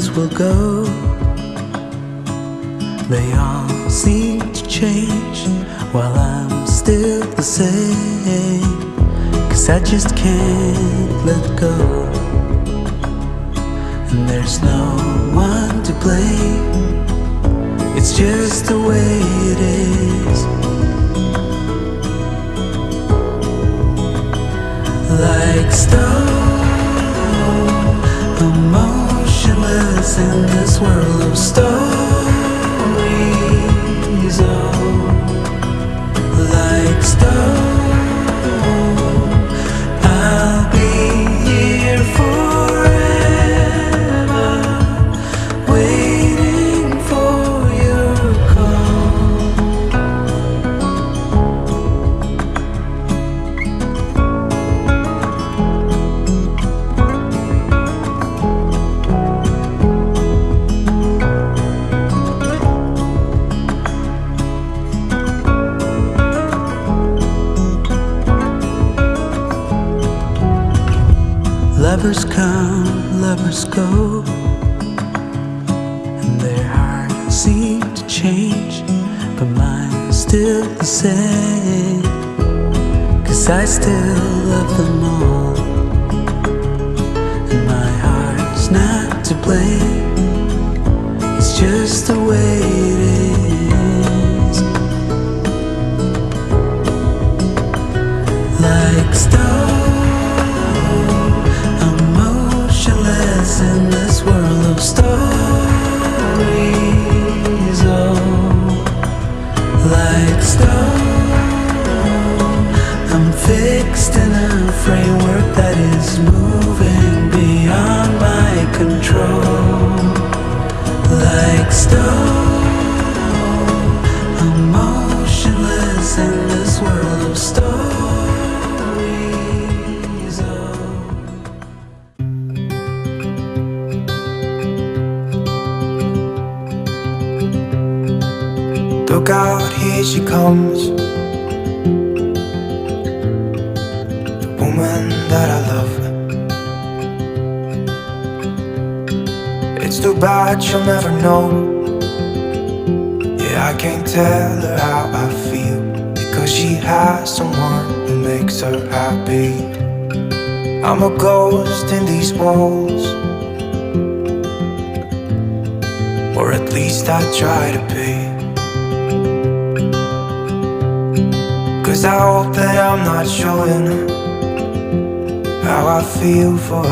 friends will go. They all seem to change while I'm still the same. 'Cause I just can't let go, and there's no one to blame. It's just the way it is. Like stone, emotionless in this world of stories. Oh, like stone, I'll be here forever, waiting for your call. Lovers come, lovers go, and their hearts seem to change, but mine's still the same. 'Cause I still love them all, and my heart's not to blame. It's just the way it is. Like stone, in this world of stories. Oh, like stone, I'm fixed in a framework that is moving beyond my control. Like stone, emotionless in this world of stories. Oh. Look out, here she comes, the woman that I love. It's too bad she'll never know. Yeah, I can't tell her how I feel, because she has someone who makes her happy. I'm a ghost in these walls, or at least I try to be. 'Cause I hope that I'm not showing how I feel for her.